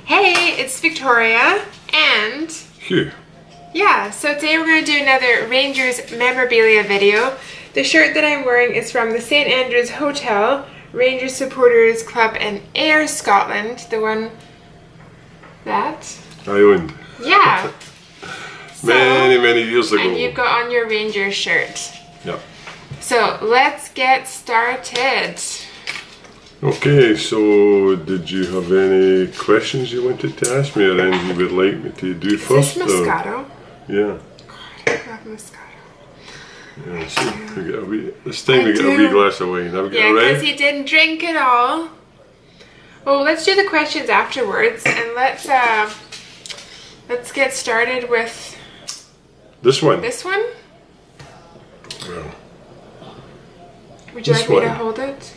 Hey, it's Victoria and Hugh. yeah, so today we're going to do another Rangers memorabilia video. The shirt that I'm wearing is from the St. Andrews Hotel, Rangers Supporters Club in Ayr, Scotland. The one that I owned. Yeah. Many years ago. And you've got on your Rangers shirt. Yeah. So let's get started. Okay, so did you have any questions you wanted to ask me or anything you would like me to do first? Is this Moscato? Yeah. God, I love Moscato. Yeah, see, we get a wee, this time we get a wee glass of wine. Have we got it because ready? he didn't drink it all. Well, let's do the questions afterwards, and let's get started with This one? this one. Well, Would you this like me to one. hold it?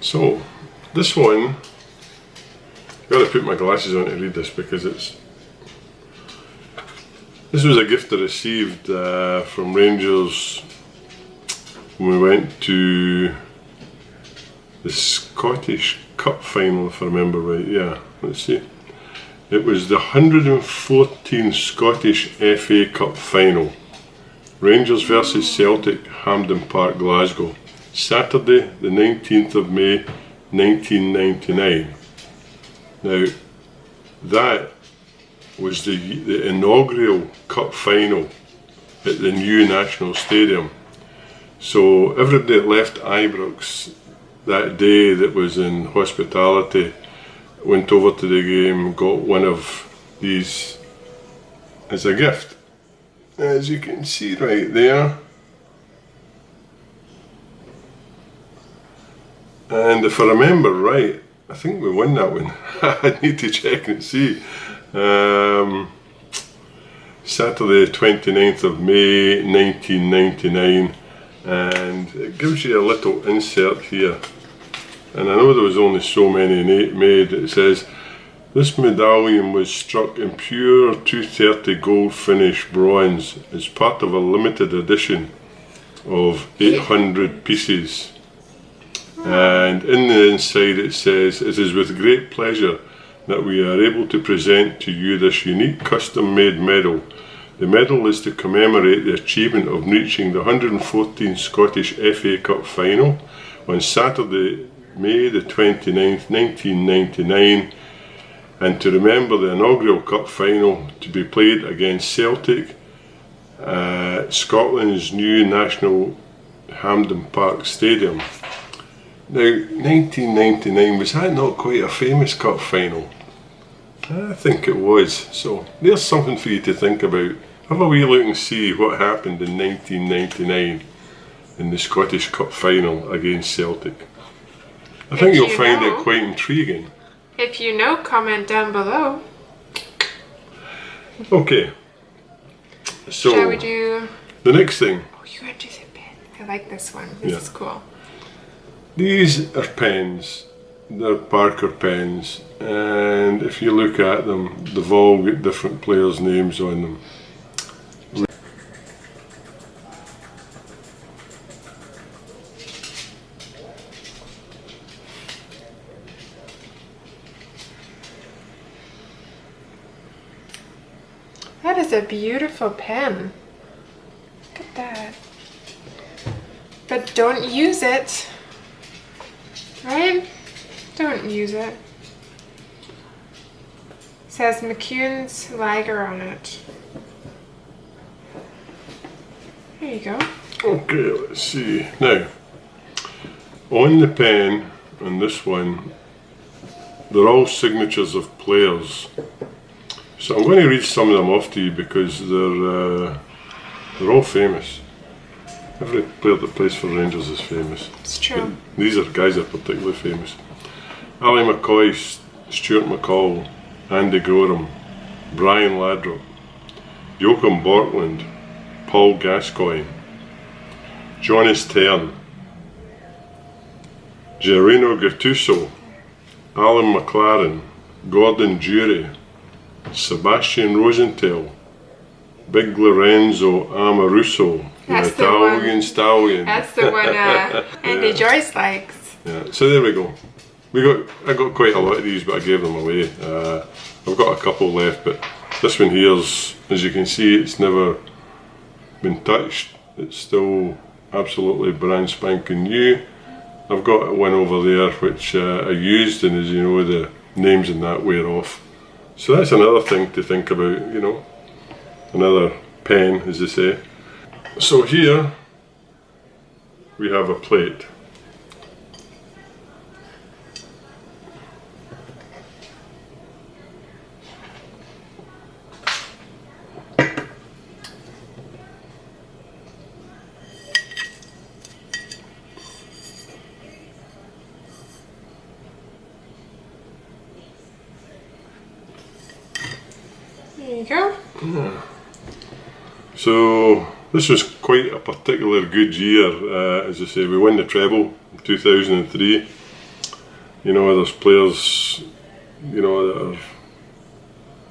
So, this one, I've got to put my glasses on to read this because this was a gift I received from Rangers when we went to the Scottish Cup final, if I remember right. Yeah, let's see. It was the 114 Scottish FA Cup final. Rangers versus Celtic, Hampden Park, Glasgow. Saturday, the 19th of May, 1999. Now, that was the inaugural cup final at the new National Stadium. So everybody that left Ibrox that day that was in hospitality went over to the game, got one of these as a gift. As you can see right there. And if I remember right, I think we won that one. I need to check and see. Saturday 29th of May 1999, and it gives you a little insert here. And I know there was only so many made. It says, this medallion was struck in pure 230 gold finish bronze as part of a limited edition of 800 pieces. And in the inside it says, it is with great pleasure that we are able to present to you this unique custom-made medal. The medal is to commemorate the achievement of reaching the 114 Scottish FA Cup final on Saturday, May the 29th, 1999, and to remember the inaugural cup final to be played against Celtic at Scotland's new National Hampden Park Stadium. Now, 1999, was that not quite a famous cup final? I think it was. So there's something for you to think about. Have a wee look and see what happened in 1999 in the Scottish Cup final against Celtic. I think you'll find it quite intriguing. If you know, comment down below. Okay. So, shall we do the next thing? Oh, you got to do the pen. I like this one. This is cool. These are pens. They're Parker pens, and if you look at them, they've all got different players' names on them. That is a beautiful pen. Look at that. But don't use it. Right? Don't use it. It says McCune's Lager on it. There you go. Okay, let's see. Now, on the pen, and this one, they're all signatures of players. So I'm going to read some of them off to you because they're all famous. Every player that plays for Rangers is famous. It's true. But these are guys that are particularly famous. Ali McCoy, Stuart McCall, Andy Gorham, Brian Ladrup, Joachim Borkland, Paul Gascoigne, Johnny Stern, Gerino Gattuso, Alan McLaren, Gordon Jury, Sebastian Rosenthal, Big Lorenzo Amoruso, That's the Italian one. stallion. That's the one Andy Joyce likes. Yeah, so there we go. I got quite a lot of these, but I gave them away. I've got a couple left, but this one here's, as you can see, it's never been touched. It's still absolutely brand spanking new. I've got one over there which I used, and as you know, the names in that wear off. So that's another thing to think about, you know, another pen, as they say. So here we have a plate. There you go. Yeah. So this was quite a particular good year, as I say. We won the treble in 2003. You know, there's players, you know, that are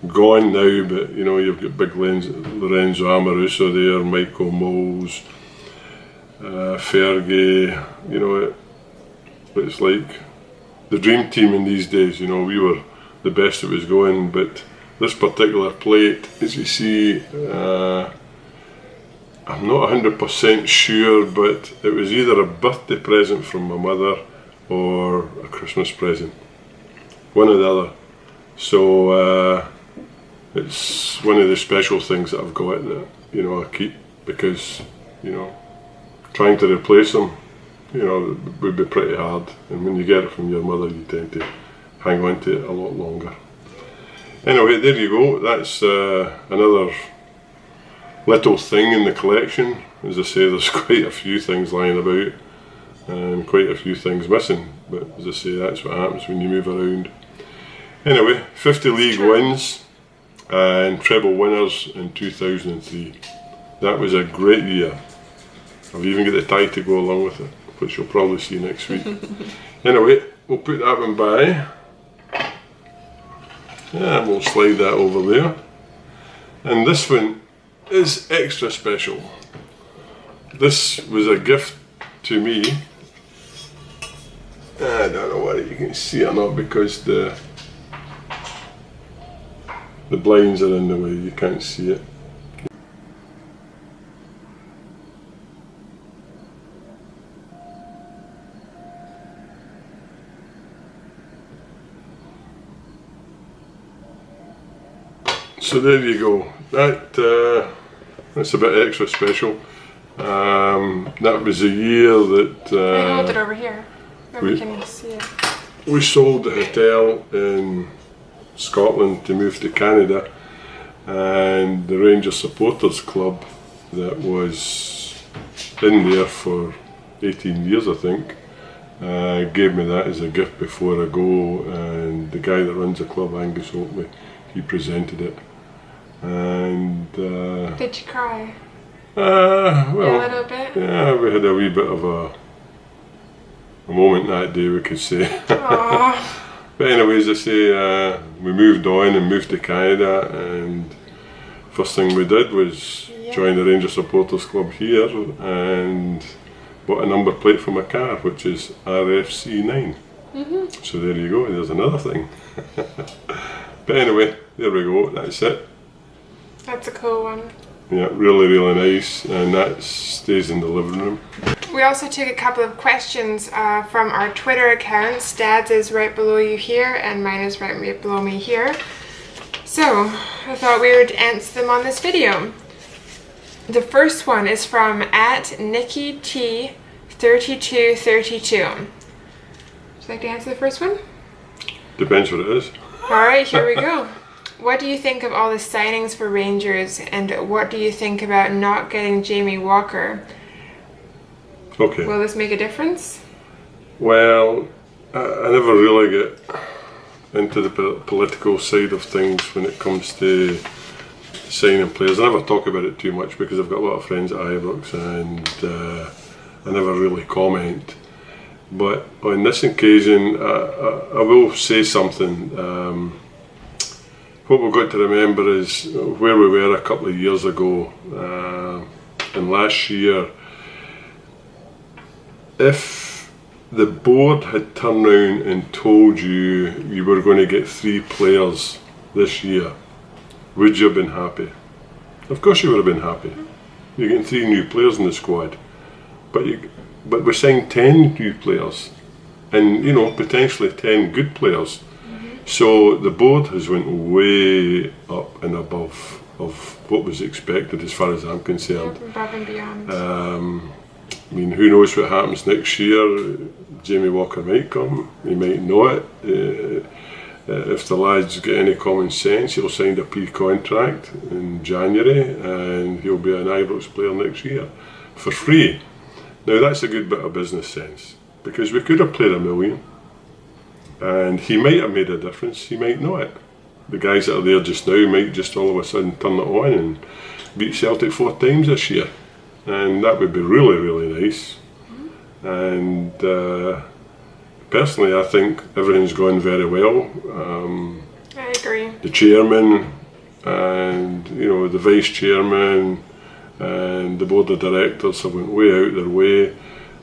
gone now, but you know, you've got big Lorenzo Amoruso there, Michael Moles, Fergie. You know, it's like the dream team in these days. You know, we were the best that was going, but this particular plate, as you see, I'm not 100% sure, but it was either a birthday present from my mother or a Christmas present, one or the other. So it's one of the special things that I've got that, you know, I keep, because, you know, trying to replace them, you know, would be pretty hard, and when you get it from your mother you tend to hang on to it a lot longer. Anyway, there you go. That's another little thing in the collection. As I say, there's quite a few things lying about and quite a few things missing, but as I say, that's what happens when you move around. Anyway, 50 league wins and treble winners in 2003. That was a great year. I've even got the tie to go along with it, which you'll probably see next week. Anyway, we'll put that one by. And we'll slide that over there. And this one is extra special. This was a gift to me. I don't know whether you can see it or not, because the blinds are in the way, you can't see it. So there you go. That's a bit extra special. That was a year that I hold it over here. We can see it. We sold the hotel in Scotland to move to Canada, and the Rangers Supporters Club that was in there for 18 years, I think, gave me that as a gift before I go, and the guy that runs the club, Angus Oakley, he presented it. And did you cry? Well, a little bit? Yeah, we had a wee bit of a moment that day, we could say. Aww. But anyway, as I say, we moved on and moved to Canada, and first thing we did was join the Rangers Supporters Club here and bought a number plate for my car, which is RFC9. So there you go, there's another thing. But anyway, there we go, that's it. That's a cool one. Yeah, really, really nice, and that stays in the living room. We also took a couple of questions from our Twitter accounts. Dad's is right below you here, and mine is right below me here. So, I thought we would answer them on this video. The first one is from @NikkiT3232. Would you like to answer the first one? Depends what it is. Alright, here we go. What do you think of all the signings for Rangers, and what do you think about not getting Jamie Walker? Okay. Will this make a difference? Well, I never really get into the political side of things when it comes to signing players. I never talk about it too much because I've got a lot of friends at Ibrox, and I never really comment. But on this occasion, I will say something. What we've got to remember is where we were a couple of years ago. And last year, if the board had turned around and told you you were going to get 3 players this year, would you have been happy? Of course you would have been happy. You're getting 3 new players in the squad. But we're saying 10 new players, and you know, potentially 10 good players. So the board has went way up and above of what was expected as far as I'm concerned. Above and beyond. I mean, who knows what happens next year? Jamie Walker might come, he might not. If the lads get any common sense, he'll sign a pre-contract in January and he'll be an Ibrox player next year for free. Now that's a good bit of business sense, because we could have played $1 million and he might have made a difference, he might not. The guys that are there just now might just all of a sudden turn it on and beat Celtic 4 times this year, and that would be really, really nice. And personally, I think everything's gone very well. I agree. The chairman and the vice chairman and the board of directors have went way out their way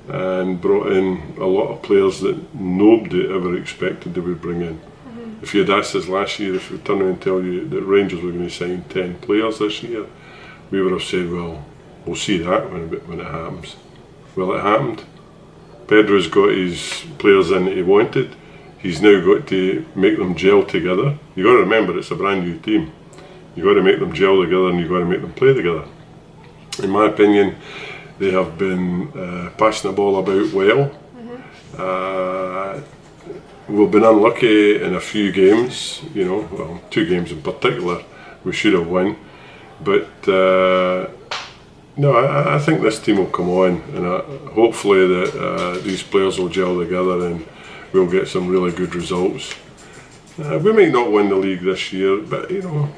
and brought in a lot of players that nobody ever expected they would bring in. If you had asked us last year, if we turned around and tell you that Rangers were going to sign 10 players this year, we would have said, well, we'll see that when it happens. Well, it happened. Pedro's got his players in that he wanted. He's now got to make them gel together. You've got to remember, it's a brand new team. You've got to make them gel together and you've got to make them play together. In my opinion, they have been passing the ball about well. We've been unlucky in a few games, well, 2 games in particular we should have won. But no, I think this team will come on, and hopefully that these players will gel together and we'll get some really good results. We might not win the league this year, but the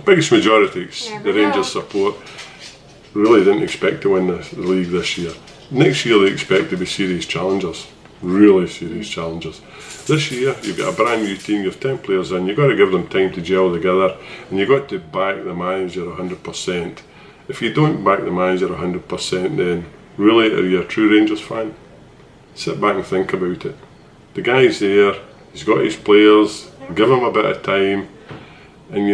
biggest majority the Rangers support really didn't expect to win the league this year. Next year they expect to be serious challengers, really serious challengers. This year you've got a brand new team, you have 10 players in, you've got to give them time to gel together, and you've got to back the manager 100%. If you don't back the manager 100%, then really are you a true Rangers fan? Sit back and think about it. The guy's there, he's got his players, give him a bit of time, and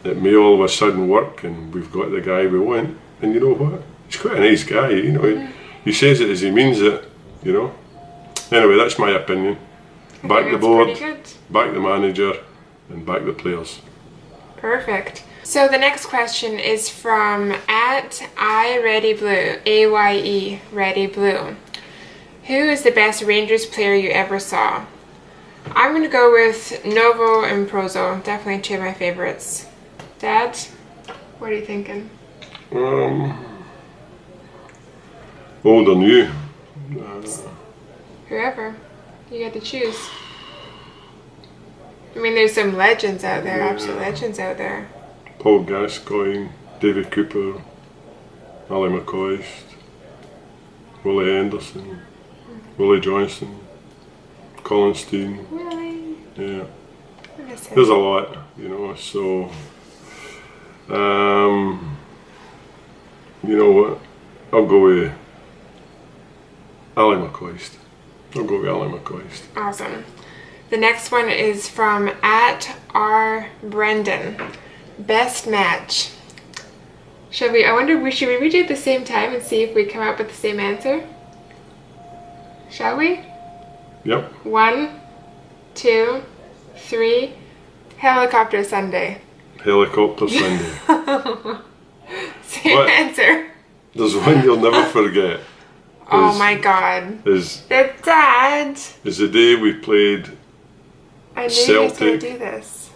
it may all of a sudden work and we've got the guy we want. And you know what? He's quite a nice guy, he says it as he means it, Anyway, that's my opinion. Back the board, back the manager, and back the players. Perfect. So the next question is from @iReadyBlue, AYE Ready Blue. Who is the best Rangers player you ever saw? I'm going to go with Novo and Prozo. Definitely 2 of my favorites. Dad, what are you thinking? Old or new? Whoever. You get to choose. I mean, there's some legends out there, absolute legends out there. Paul Gascoigne, David Cooper, Ali McCoist, Willie Henderson, Willie Johnson, Colin Steen. Really? Yeah. There's a lot, so you know what? I'll go with Ali McCoist. Awesome. The next one is from @RBrendan. Best match. Should we read it at the same time and see if we come up with the same answer? Shall we? Yep. 1, 2, 3. Helicopter Sunday. Helicopter Sunday. Same answer. There's one you'll never forget. Oh my God. Is Dad. Is the day we played I knew Celtic. you was going to do this.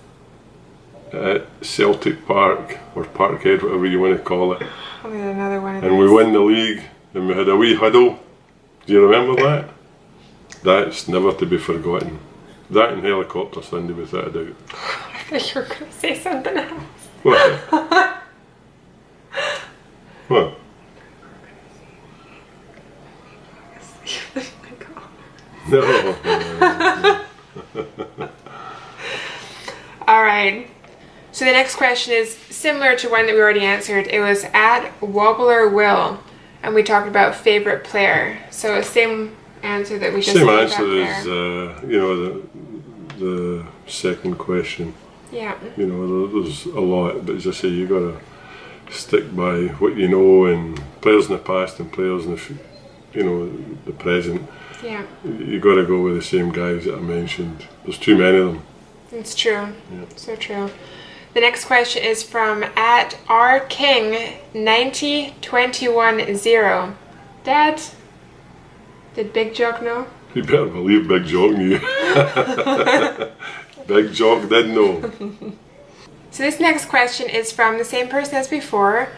At Celtic Park, or Parkhead, whatever you want to call it. I'll get another one of And we won the league, and we had a wee huddle. Do you remember that? That's never to be forgotten. That and Helicopter Sunday, without a doubt. I thought you were going to say something else. What? What? No. All right. So the next question is similar to one that we already answered. It was at Wobbler Will, and we talked about favorite player. So same answer that we just Same gave answer up as there. the second question. Yeah. There's a lot, but as I say, you gotta stick by what you know, and players in the past and players in the present. Yeah. You gotta go with the same guys that I mentioned. There's too many of them. It's true. Yeah. So true. The next question is from at rking90210. Dad, did Big Jock know? You better believe Big Jock knew. Big Jock did know. So this next question is from the same person as before,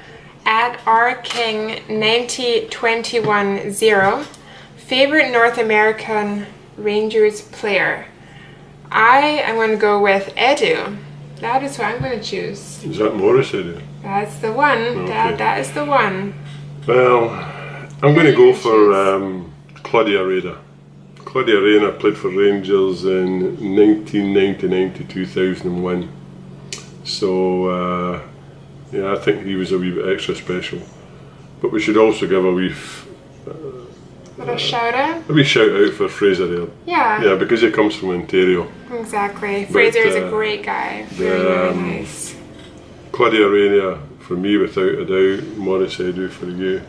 at rking90210. Favorite North American Rangers player? I am going to go with Edu. That is what I'm going to choose. Is that Morris Edu? That's the one. Okay. Dad, that is the one. Well, I'm going to go for Claudia Reyna. Claudia Reyna played for Rangers in 1999 to 2001. So, yeah, I think he was a wee bit extra special. But we should also give a wee shout out? a wee shout out for Fraser there. Yeah. Yeah, because he comes from Ontario. Exactly. Fraser is a great guy. Very, very nice. Claudia Reyna, for me, without a doubt. Morris Edu for you.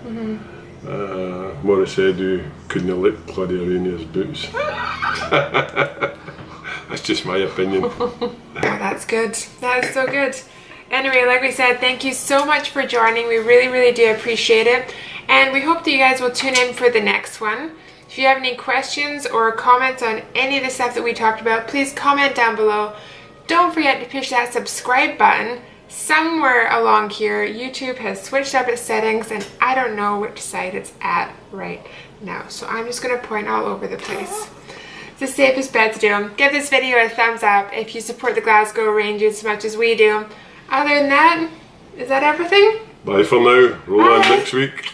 Morris Edu couldn't lick Claudia Reyna's boots. That's just my opinion. Oh, that's good. That's so good. Anyway, like we said, thank you so much for joining. We really, really do appreciate it. And we hope that you guys will tune in for the next one. If you have any questions or comments on any of the stuff that we talked about, please comment down below. Don't forget to push that subscribe button. Somewhere along here, YouTube has switched up its settings and I don't know which side it's at right now. So I'm just going to point all over the place. It's the safest bet to do. Give this video a thumbs up if you support the Glasgow Rangers as much as we do. Other than that, is that everything? Bye for now. Roll on next week.